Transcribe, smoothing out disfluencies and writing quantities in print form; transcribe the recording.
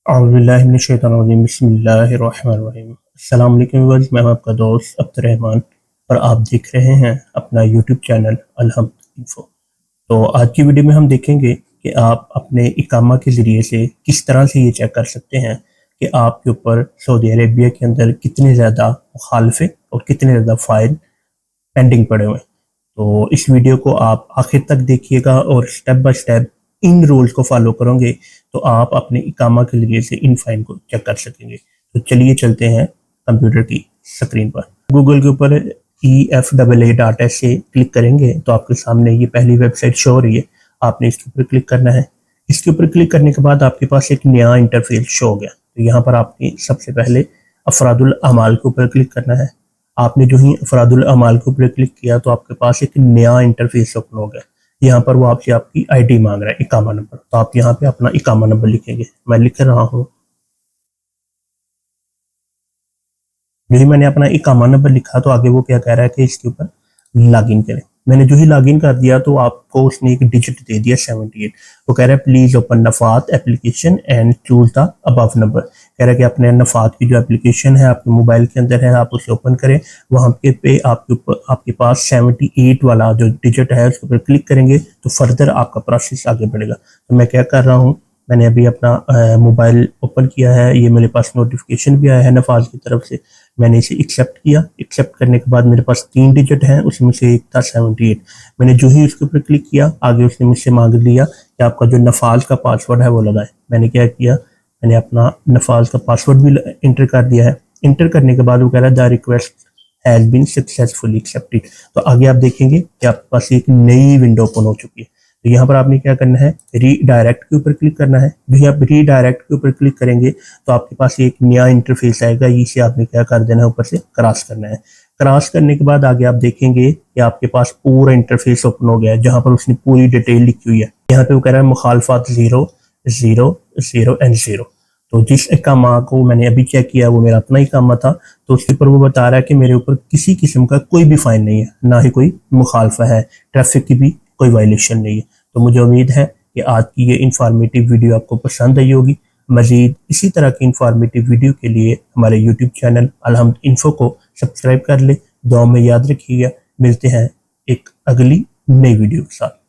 औज़ुबिल्लाहिमिनश्शैतानिर्रजीम बिस्मिल्लाहिर्रहमानिर्रहीम। अस्सलाम वालेकुम व्यूअर्स, मैं हूं आपका दोस्त अब्दुर्रहमान और आप देख रहे हैं अपना यूट्यूब चैनल अलहम्द इन्फो। तो आज की वीडियो में हम देखेंगे कि आप अपने इकामा के ज़रिए से किस तरह से ये चेक कर सकते हैं कि आपके ऊपर सऊदी अरेबिया के अंदर कितने ज़्यादा मुखालफे और कितने ज़्यादा फ़ाइल पेंडिंग पड़े हुए हैं। तो इस वीडियो को आप आखिर तक देखिएगा और step by step in rules को फॉलो करोगे तो आप अपने इकामा के जरिए से इन फाइन को चेक कर सकेंगे। तो चलिए चलते हैं कंप्यूटर की स्क्रीन पर। गूगल के ऊपर EFAA से क्लिक करेंगे तो आपके सामने ये पहली वेबसाइट शो हो रही है। आपने इसके ऊपर क्लिक करना है। इसके ऊपर क्लिक करने के बाद आपके पास एक नया इंटरफेस शो हो गया। तो यहाँ पर आपने सबसे पहले अफरादुल अमाल के ऊपर क्लिक करना है। आपने जो ही अफरादुल अमाल के ऊपर क्लिक किया तो आपके पास एक नया इंटरफेस ओपन हो गया। यहाँ पर वो आपसे आपकी आईडी मांग रहा है, इकामा नंबर। तो आप यहाँ पे अपना इकामा नंबर लिखेंगे। मैं लिख रहा हूँ। जो ही मैंने अपना इकामा नंबर लिखा तो आगे वो क्या कह रहा है कि इसके ऊपर लॉगिन करें। मैंने जो ही लॉगिन कर दिया तो आपको उसने एक डिजिट दे दिया 78। वो कह रहा है प्लीज ओपन नफात application and choose the above number. कह रहा है कि अपने नफात की जो एप्लीकेशन है आपके मोबाइल के अंदर है, आप उसे ओपन करें। वहाँ पे आपके ऊपर आपके पास 78 वाला जो डिजिट है उसके ऊपर क्लिक करेंगे तो फर्दर आपका प्रोसेस आगे बढ़ेगा। तो मैं क्या कर रहा हूँ, मैंने अभी अपना मोबाइल ओपन किया है। ये मेरे पास नोटिफिकेशन भी आया है नफाज की तरफ से। मैंने इसे एक्सेप्ट किया। एक्सेप्ट करने के बाद मेरे पास 3 डिजिट हैं, उसमें से एक था 78। मैंने जो ही उसके ऊपर क्लिक किया आगे उसने मुझसे मांग लिया कि आपका जो नफाज का पासवर्ड है वो लगाए। मैंने क्या किया, मैंने अपना नफाज का पासवर्ड भी इंटर कर दिया है। इंटर करने के बाद वो कह रहा है the request has been successfully accepted. तो आगे आप देखेंगे कि आपके पास एक नई विंडो ओपन हो चुकी है। तो यहाँ पर आपने क्या करना है, रीडायरेक्ट के ऊपर क्लिक करना है। जो आप रीडायरेक्ट के ऊपर क्लिक करेंगे तो आपके पास एक नया इंटरफेस आएगा। इसे आपने क्या कर देना है, ऊपर से क्रॉस करना है। क्रॉस करने के बाद आगे आप देखेंगे कि आपके पास पूरा इंटरफेस ओपन हो गया है, जहां पर उसने पूरी डिटेल लिखी हुई है। यहाँ पे वो कह रहा है मुखालफात 0 0 0 एंड 0। तो जिस इकामा को मैंने अभी चेक किया वो मेरा अपना इकामा था। तो उसके ऊपर वो बता रहा है कि मेरे ऊपर किसी किस्म का कोई भी फाइन नहीं है, ना ही कोई मुखालफा है, ट्रैफिक की भी कोई वायलेशन नहीं है। तो मुझे उम्मीद है कि आज की ये इंफॉर्मेटिव वीडियो आपको पसंद आई होगी। मजीद इसी तरह की इंफॉर्मेटिव वीडियो के लिए हमारे यूट्यूब चैनल अलहम्द इन्फो को सब्सक्राइब कर ले। दुआ में याद रखिएगा। मिलते हैं एक अगली नई वीडियो के साथ।